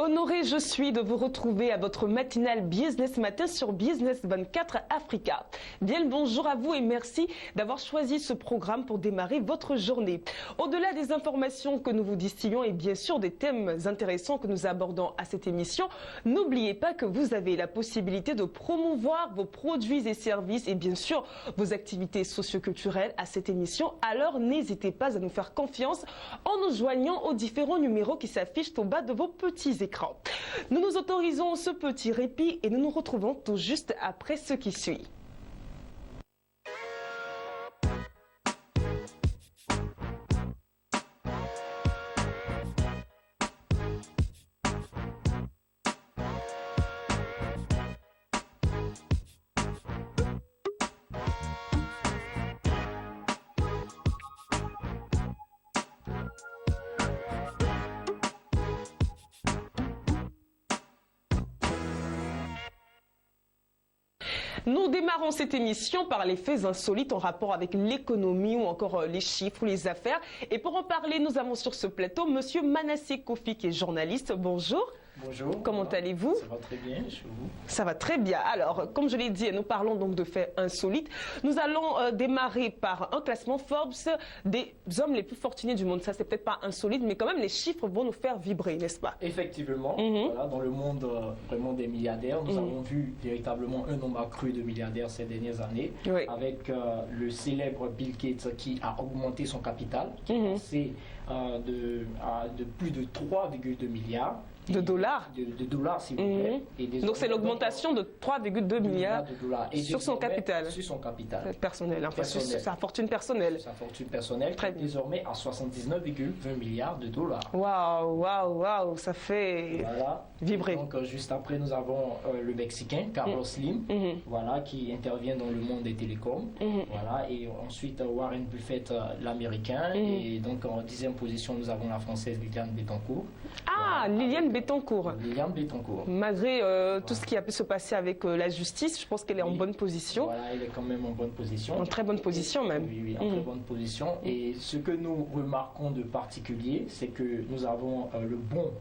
Honorée je suis de vous retrouver à votre matinale Business Matin sur Business 24 Africa. Bien le bonjour à vous et merci d'avoir choisi ce programme pour démarrer votre journée. Au-delà des informations que nous vous distillons et bien sûr des thèmes intéressants que nous abordons à cette émission, n'oubliez pas que vous avez la possibilité de promouvoir vos produits et services et bien sûr vos activités socioculturelles à cette émission. Alors n'hésitez pas à nous faire confiance en nous joignant aux différents numéros qui s'affichent au bas de vos petits écrans. Nous nous autorisons ce petit répit et nous nous retrouvons tout juste après ce qui suit. Nous démarrons cette émission par les faits insolites en rapport avec l'économie ou encore les chiffres ou les affaires. Et pour en parler, nous avons sur ce plateau Monsieur Manassé Kofi qui est journaliste. Bonjour. Bonjour. Comment allez-vous? Ça va très bien, chez vous? Ça va très bien. Alors, comme je l'ai dit, nous parlons donc de faits insolites. Nous allons démarrer par un classement Forbes des hommes les plus fortunés du monde. Ça, c'est peut-être pas insolite, mais quand même, les chiffres vont nous faire vibrer, n'est-ce pas? Effectivement. Voilà, dans le monde vraiment des milliardaires, nous avons vu véritablement un nombre accru de milliardaires ces dernières années, Oui. avec le célèbre Bill Gates qui a augmenté son capital, qui est passé de plus de 3,2 milliards. De dollars? De dollars, s'il vous plaît. Et Donc c'est l'augmentation de 3,2 milliards de dollars. Et sur son capital. Sur son capital. Personnel, enfin, sur sa fortune personnelle. Sa fortune personnelle, Très qui est bien. désormais à 79,20 milliards de dollars. Waouh, waouh, waouh, ça fait Voilà. vibrer. Donc juste après, nous avons le Mexicain, Carlos Slim, voilà, qui intervient dans le monde des télécoms. Voilà. Et ensuite, Warren Buffett, l'Américain. Et donc en 10e position, nous avons la Française Liliane Bettencourt. Ah, Voilà. Liliane Bettencourt. Liliane Bettencourt. Malgré tout ce qui a pu se passer avec la justice, je pense qu'elle est en bonne position. Voilà, elle est quand même en bonne position. En très bonne position même. Oui, oui, en très bonne position. Et ce que nous remarquons de particulier, c'est que nous avons le bond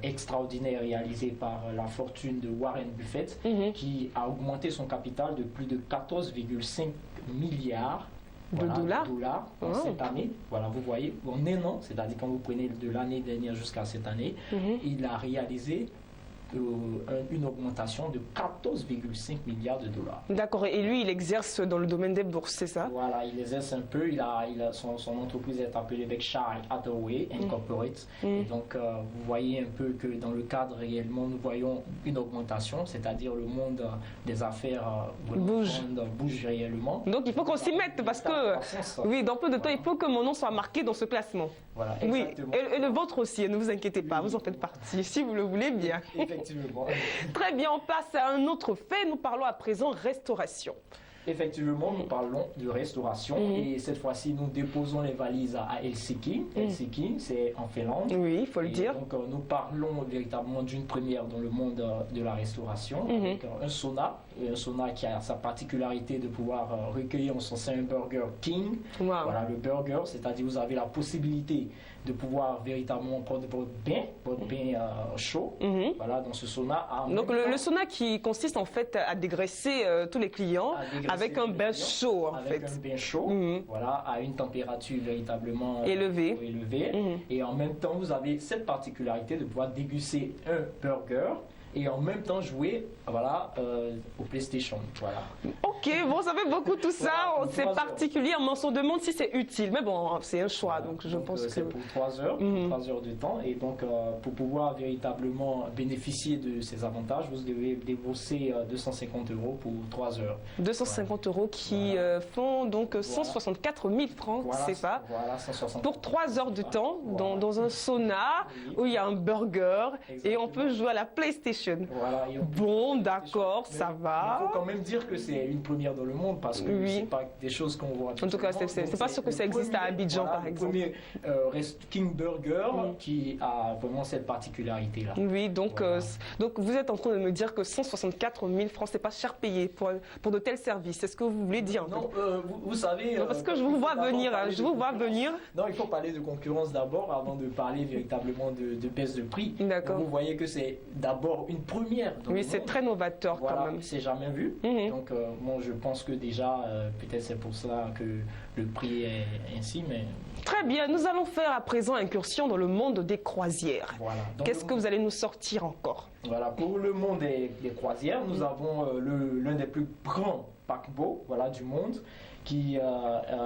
extraordinaire réalisé par la fortune de Warren Buffett, qui a augmenté son capital de plus de 14,5 milliards De dollars cette année. Voilà, vous voyez, en un an, c'est-à-dire quand vous prenez de l'année dernière jusqu'à cette année, il a réalisé une augmentation de 14,5 milliards de dollars. D'accord, et lui, il exerce dans le domaine des bourses, c'est ça? Voilà, il exerce un peu, son entreprise est appelée Berkshire Hathaway Incorporate. Et donc, vous voyez un peu que dans le cadre réellement, nous voyons une augmentation, c'est-à-dire le monde des affaires bouge réellement. Donc, il faut qu'on s'y mette parce que, oui, dans peu de temps, il faut que mon nom soit marqué dans ce classement. Voilà, oui, exactement. et le vôtre aussi, ne vous inquiétez pas, vous en faites partie, si vous le voulez bien. Effectivement. Très bien, on passe à un autre fait. Nous parlons à présent restauration. Effectivement, nous parlons de restauration et cette fois-ci, nous déposons les valises à Helsinki. Helsinki, c'est en Finlande. Oui, il faut le dire. Donc, nous parlons véritablement d'une première dans le monde de la restauration, avec un sauna qui a sa particularité de pouvoir recueillir en son sein un burger king. Wow. Voilà, le burger, c'est-à-dire vous avez la possibilité de pouvoir véritablement prendre votre bain chaud, voilà, dans ce sauna. Donc, le sauna qui consiste en fait à dégraisser tous les clients avec un bain chaud, en fait. Avec un bain chaud, voilà, à une température véritablement élevée. Et en même temps, vous avez cette particularité de pouvoir déguster un burger et en même temps jouer, voilà, au PlayStation. Voilà. Ok, bon, ça fait beaucoup tout ça. Voilà, c'est particulier, on se demande si c'est utile. Mais bon, c'est un choix, donc je pense que... C'est pour 3 heures, 3 heures de temps. Et donc, pour pouvoir véritablement bénéficier de ces avantages, vous devez débourser 250 € pour 3 heures. 250 € qui font donc 164 000 francs, c'est ça. Voilà, 160 pour 3 heures de temps dans un sauna où il y a un burger et on peut jouer à la PlayStation Station. Voilà, bon, d'accord, ça va. Il faut quand même dire que c'est une première dans le monde parce que c'est pas des choses qu'on voit. En tout cas, c'est pas sûr que ça existe à Abidjan, par exemple. Le premier King Burger qui a vraiment cette particularité-là. Oui, donc vous êtes en train de me dire que 164 000 francs, c'est pas cher payé pour de tels services. C'est ce que vous voulez dire? Non, vous savez... Non, parce que je vous vois venir, Non, il faut parler de concurrence d'abord avant de parler véritablement de baisse de prix. D'accord. Vous voyez que c'est d'abord une première. Oui, c'est très novateur voilà, quand même. C'est jamais vu. Donc, je pense que déjà, peut-être c'est pour ça que le prix est ainsi, mais... Très bien, nous allons faire à présent incursion dans le monde des croisières. Voilà. Qu'est-ce que vous allez nous sortir encore? Voilà, pour le monde des croisières, nous avons l'un des plus grands paquebots du monde qui est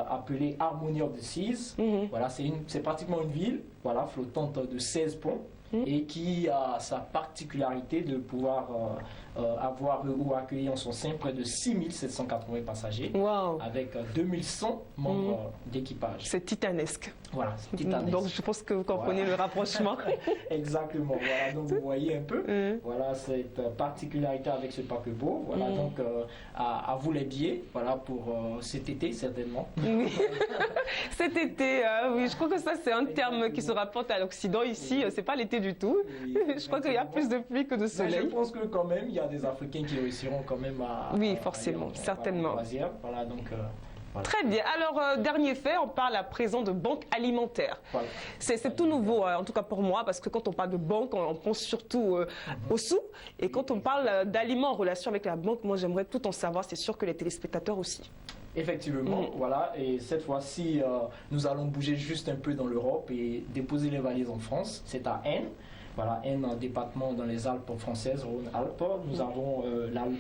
appelé Harmony of the Seas. Voilà, c'est pratiquement une ville flottante de 16 ponts et qui a sa particularité de pouvoir avoir ou accueillir en son sein près de 6780 passagers avec 2100 membres d'équipage. C'est titanesque. Voilà, c'est titanesque. Donc je pense que vous comprenez le rapprochement. Exactement, voilà, donc vous voyez un peu, voilà cette particularité avec ce paquebot, voilà, donc à vous les billets, voilà, pour cet été certainement. Oui, cet été, oui, je crois que ça c'est un terme qui se rapporte à l'Occident ici, c'est pas l'été du tout, je crois qu'il y a plus de pluie que de soleil. Mais je pense que quand même, il y a des Africains qui réussiront quand même à... Oui, forcément, certainement. Voilà, donc... Voilà. Très bien. Alors, dernier fait, on parle à présent de banque alimentaire. Voilà. C'est tout nouveau, en tout cas pour moi, parce que quand on parle de banque, on pense surtout aux sous. Et quand on parle d'aliments en relation avec la banque, moi j'aimerais tout en savoir, c'est sûr que les téléspectateurs aussi. Effectivement, voilà, et cette fois-ci, nous allons bouger juste un peu dans l'Europe et déposer les valises en France. C'est à Aisne. Voilà, un département dans les Alpes françaises, Rhône-Alpes. Nous avons,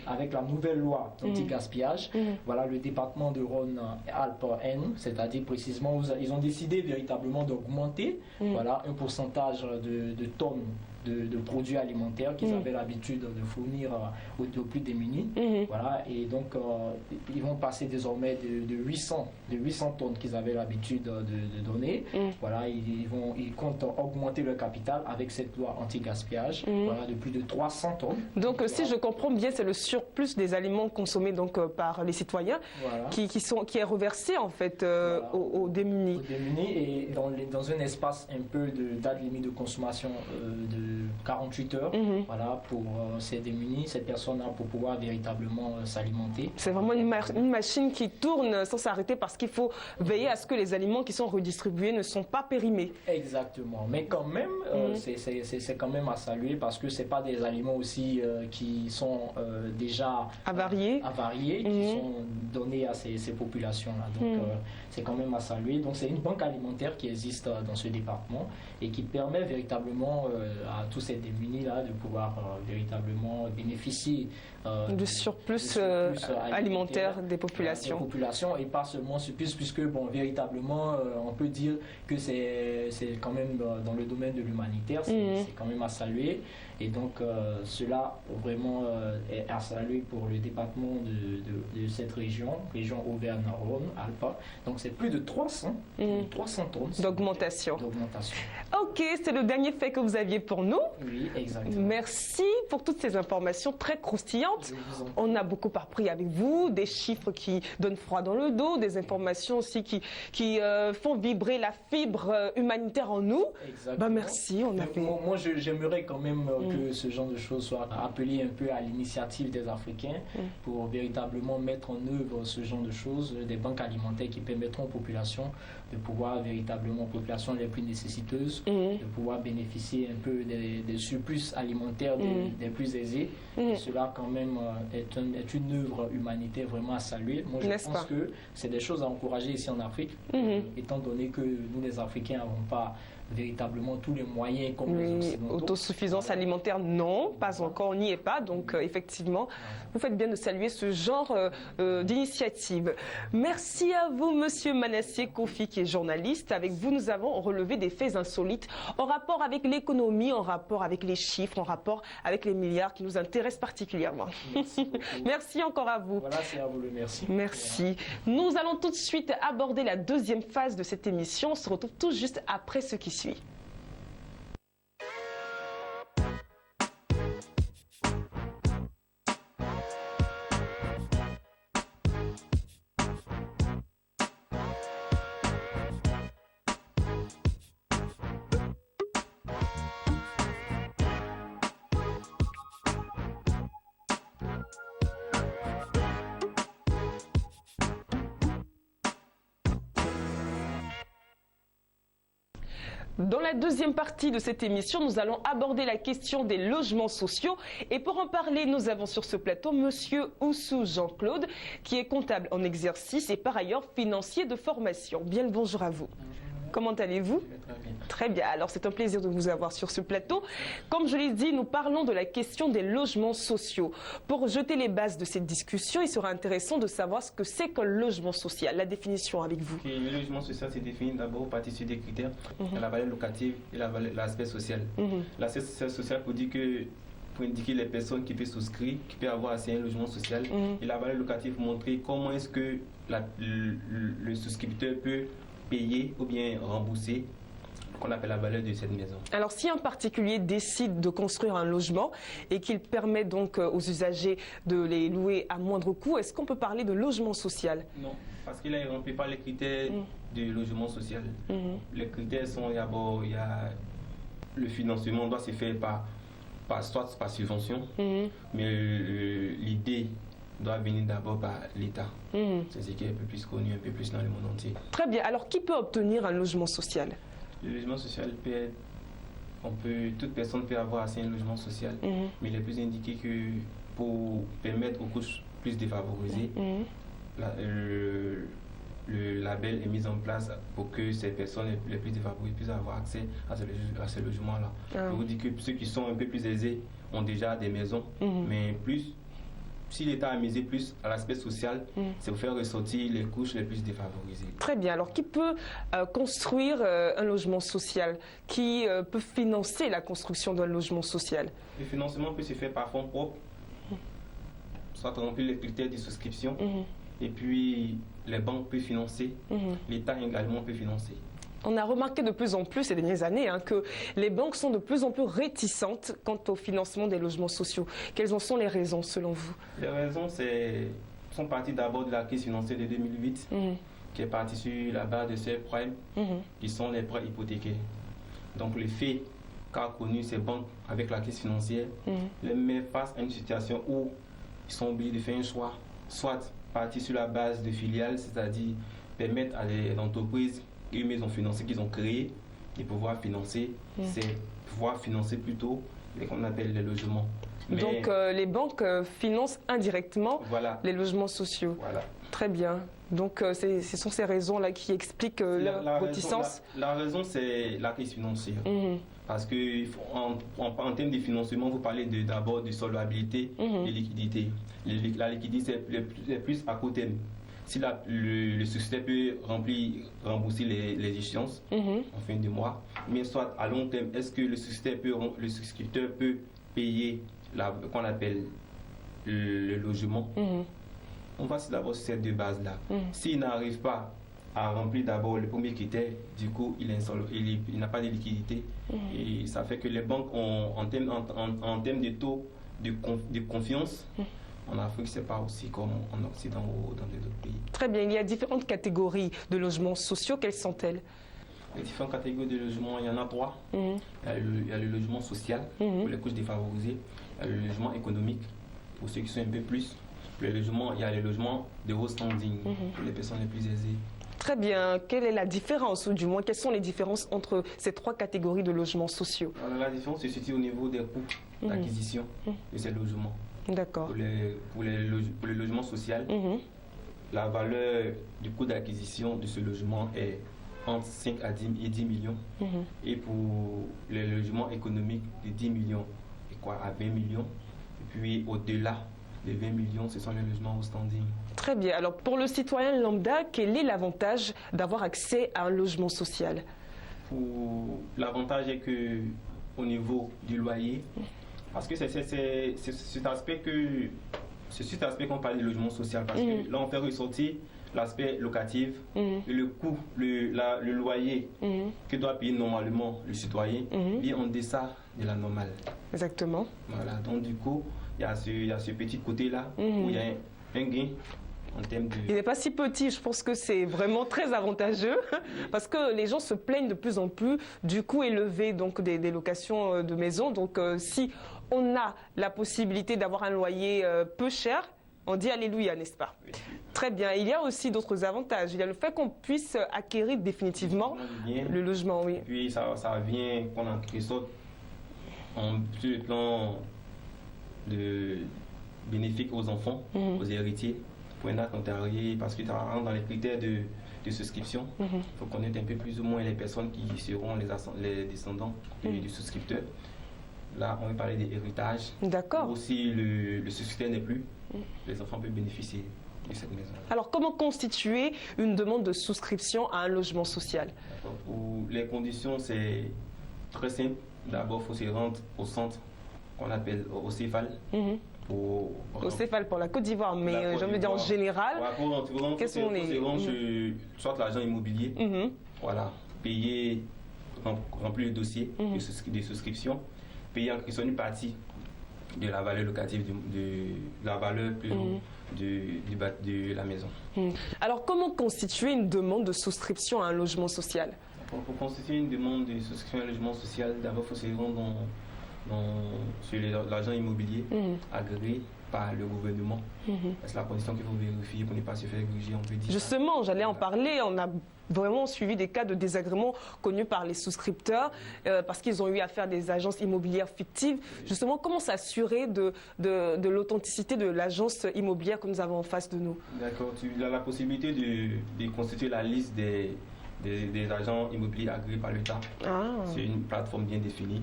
avec la nouvelle loi anti-gaspillage, voilà, le département de Rhône-Alpes-Aisne, c'est-à-dire précisément, ils ont décidé véritablement d'augmenter voilà, un pourcentage de tonnes de produits alimentaires qu'ils avaient l'habitude de fournir aux plus démunis. Voilà, et donc, ils vont passer désormais de 800 tonnes qu'ils avaient l'habitude de donner. Voilà, ils comptent augmenter le capital avec cette loi anti-gaspillage voilà, de plus de 300 tonnes. Donc, si je comprends bien, c'est le surplus des aliments consommés donc, par les citoyens qui est reversé en fait aux démunis. Aux démunis et dans un espace un peu de date limite de consommation de 48 heures voilà, pour ces démunis, cette personne-là, pour pouvoir véritablement s'alimenter. C'est vraiment une machine qui tourne sans s'arrêter parce qu'il faut veiller à ce que les aliments qui sont redistribués ne sont pas périmés. Exactement, mais quand même, c'est quand même à saluer parce que ce n'est pas des aliments aussi qui sont déjà avariés, qui sont donnés à ces populations-là. Donc c'est quand même à saluer. Donc c'est une banque alimentaire qui existe dans ce département et qui permet véritablement à tous ces démunis-là de pouvoir véritablement bénéficier du surplus alimentaire des populations. Et pas seulement surplus, puisque bon, véritablement, on peut dire que c'est quand même dans le domaine de l'humanitaire, c'est quand même à saluer. Et donc, cela vraiment est à saluer pour le département de cette région Auvergne-Rhône-Alpes. Donc, c'est plus de 300 tonnes d'augmentation. Ok, c'est le dernier fait que vous aviez pour nous. Oui, exactement. Merci pour toutes ces informations très croustillantes. On a beaucoup appris avec vous, des chiffres qui donnent froid dans le dos, des informations aussi qui font vibrer la fibre humanitaire en nous. Bah, merci, on a fait... Moi, j'aimerais quand même que ce genre de choses soit appelé un peu à l'initiative des Africains pour véritablement mettre en œuvre ce genre de choses, des banques alimentaires qui permettront aux populations de pouvoir véritablement, aux populations les plus nécessiteuses, de pouvoir bénéficier un peu des surplus alimentaires des plus aisés. Et cela quand même est une œuvre humanitaire vraiment à saluer. Moi je pense que c'est des choses à encourager ici en Afrique, étant donné que nous les Africains n'avons pas véritablement tous les moyens comme les Occidentaux. Autosuffisance alimentaire, non, pas encore, on n'y est pas. Donc effectivement, vous faites bien de saluer ce genre d'initiative. Merci à vous, Monsieur Manassé Kofi, qui est journaliste. Avec vous, nous avons relevé des faits insolites en rapport avec l'économie, en rapport avec les chiffres, en rapport avec les milliards qui nous intéressent particulièrement. Merci, merci encore à vous. Voilà, c'est à vous le merci. Merci. Nous allons tout de suite aborder la deuxième phase de cette émission. On se retrouve tout juste après ce qui suit. Dans la deuxième partie de cette émission, nous allons aborder la question des logements sociaux. Et pour en parler, nous avons sur ce plateau Monsieur Oussou Jean-Claude, qui est comptable en exercice et par ailleurs financier de formation. Bien le bonjour à vous. Comment allez-vous? Très bien. Alors, c'est un plaisir de vous avoir sur ce plateau. Comme je l'ai dit, nous parlons de la question des logements sociaux. Pour jeter les bases de cette discussion, il sera intéressant de savoir ce que c'est qu'un logement social. La définition avec vous. Le logement social, c'est défini d'abord au partir sur des critères, la valeur locative et l'aspect social. L'aspect social pour indiquer les personnes qui peuvent souscrire, qui peuvent avoir accès à un logement social. Et la valeur locative pour montrer comment est-ce que le souscripteur peut payer ou bien rembourser qu'on appelle la valeur de cette maison. Alors si un particulier décide de construire un logement et qu'il permet donc aux usagers de les louer à moindre coût, est-ce qu'on peut parler de logement social? Non, parce qu'il ne remplit pas les critères du logement social. Les critères sont d'abord, il y a le financement doit se faire soit par subvention, mais l'idée doit venir d'abord par l'État. C'est ce qui est un peu plus connu, un peu plus dans le monde entier. Très bien. Alors, qui peut obtenir un logement social? Le logement social peut être... toute personne peut avoir accès à un logement social, mais il est plus indiqué que pour permettre aux couches plus défavorisées, le label est mis en place pour que ces personnes les plus défavorisées puissent avoir accès à ce logement-là. Je vous dis que ceux qui sont un peu plus aisés ont déjà des maisons, mais si l'État a misé plus à l'aspect social, c'est pour faire ressortir les couches les plus défavorisées. Très bien. Alors, qui peut construire un logement social? Qui peut financer la construction d'un logement social? Le financement peut se faire par fonds propres, soit remplir les critères de souscription, et puis les banques peuvent financer, l'État également peut financer. On a remarqué de plus en plus ces dernières années que les banques sont de plus en plus réticentes quant au financement des logements sociaux. Quelles en sont les raisons selon vous? Les raisons sont parties d'abord de la crise financière de 2008, qui est partie sur la base de ces prêts, qui sont les prêts hypothécaires. Donc le fait qu'a connu ces banques avec la crise financière les met face à une situation où ils sont obligés de faire un choix, soit partir sur la base de filiales, c'est-à-dire permettre à des entreprises une maison financière qu'ils ont créée de pouvoir financer, c'est pouvoir financer plutôt ce qu'on appelle les logements. Donc les banques financent indirectement les logements sociaux. Voilà. Très bien. Donc ce sont ces raisons-là qui expliquent leur réticence. La raison, c'est la crise financière. Parce que en termes de financement, vous parlez d'abord de solvabilité et liquidité. La liquidité, c'est plus à court terme. Si le souscripteur peut rembourser les échéances en fin de mois, mais soit à long terme, est-ce que le souscripteur peut payer qu'on appelle le logement? On va d'abord sur ces deux bases-là. S'il n'arrive pas à remplir d'abord le premier critère, du coup, il n'a pas de liquidité. Et ça fait que les banques, en termes de taux de confiance, en Afrique, ce n'est pas aussi comme en Occident ou dans d'autres pays. Très bien. Il y a différentes catégories de logements sociaux. Quelles sont-elles? Les différentes catégories de logements, il y en a trois. Il y a le logement social pour les couches défavorisées. Il y a le logement économique pour ceux qui sont un peu plus. Il y a le logement de haut standing pour les personnes les plus aisées. Très bien. Quelle est la différence, ou du moins, quelles sont les différences entre ces trois catégories de logements sociaux? Alors, la différence se situe au niveau des coûts d'acquisition de ces logements. D'accord. Pour les logements sociaux, la valeur du coût d'acquisition de ce logement est entre 5 à 10 millions. Et pour les logements économiques, de 10 millions à 20 millions. Et puis au-delà des 20 millions, ce sont les logements au standing. Très bien. Alors pour le citoyen lambda, quel est l'avantage d'avoir accès à un logement social? L'avantage est que au niveau du loyer, parce que c'est cet aspect qu'on parle du logement social, parce que là on fait ressortir l'aspect locatif et le coût, le loyer que doit payer normalement le citoyen est en deçà de la normale. Exactement. Voilà, donc du coup, il y a ce petit côté-là où il y a un gain. Il n'est pas si petit, je pense que c'est vraiment très avantageux parce que les gens se plaignent de plus en plus du coût élevé donc, des locations de maisons. Donc si on a la possibilité d'avoir un loyer peu cher, on dit alléluia, n'est-ce pas? Très bien. Il y a aussi d'autres avantages. Il y a le fait qu'on puisse acquérir définitivement le logement, oui. Et puis ça vient qu'on en quelque sorte sur le plan de bénéfique aux enfants, aux héritiers, pour un acte notarié, parce que ça rentre dans les critères de souscription. Il faut connaître un peu plus ou moins les personnes qui seront les descendants du souscripteur. Là, on va parler des héritages. D'accord. Aussi, le souscripteur n'est plus. Les enfants peuvent bénéficier de cette maison. Alors, comment constituer une demande de souscription à un logement social? Pour les conditions, c'est très simple. D'abord, il faut se rendre au centre qu'on appelle au CEFAL. Au CEFAL pour la Côte d'Ivoire, mais je veux dire en général, quels sont les... soit l'agent immobilier, voilà, payer, remplir le dossier de souscription, payer en question une partie de la valeur locative, de la valeur de la maison. Alors, comment constituer une demande de souscription à un logement social? Pour constituer une demande de souscription à un logement social, d'abord, il faut se rendre sur l'agent immobilier agréé par le gouvernement. C'est la condition qu'il faut vérifier pour ne pas se faire gruger, on peut dire. Justement, j'allais en parler. On a vraiment suivi des cas de désagrément connus par les souscripteurs parce qu'ils ont eu affaire à des agences immobilières fictives. Justement, comment s'assurer de l'authenticité de l'agence immobilière que nous avons en face de nous? D'accord. Tu as la possibilité de constituer la liste des agents immobiliers agréés par l'État. C'est une plateforme bien définie.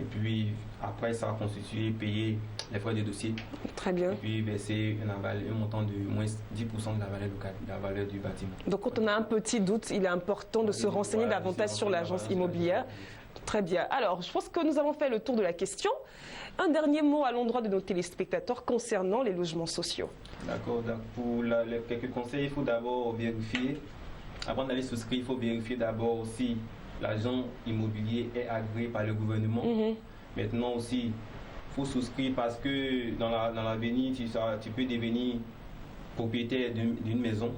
Et puis après, ça va constituer, payer les frais de dossier. Très bien. Et puis verser un montant de moins 10% de la valeur du bâtiment. Donc quand on a un petit doute, il est important de se renseigner davantage sur l'agence immobilière. Très bien. Alors, je pense que nous avons fait le tour de la question. Un dernier mot à l'endroit de nos téléspectateurs concernant les logements sociaux. D'accord. Pour quelques conseils, il faut d'abord vérifier. Avant d'aller souscrire, il faut vérifier d'abord si l'agent immobilier est agréé par le gouvernement. Maintenant aussi, il faut souscrire parce que dans l'avenir, tu peux devenir propriétaire d'une maison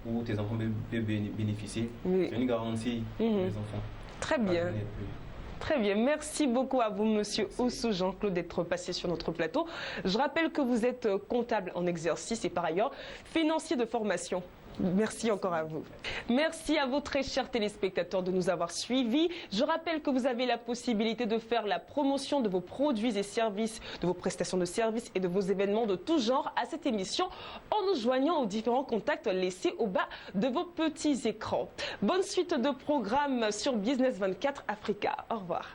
où tes enfants peuvent bénéficier. C'est une garantie pour les enfants. Très bien. Très bien. Merci beaucoup à vous, Monsieur Oussou Jean-Claude, d'être passé sur notre plateau. Je rappelle que vous êtes comptable en exercice et par ailleurs financier de formation. Merci encore à vous. Merci à vous très chers téléspectateurs de nous avoir suivis. Je rappelle que vous avez la possibilité de faire la promotion de vos produits et services, de vos prestations de services et de vos événements de tout genre à cette émission en nous joignant aux différents contacts laissés au bas de vos petits écrans. Bonne suite de programmes sur Business 24 Africa. Au revoir.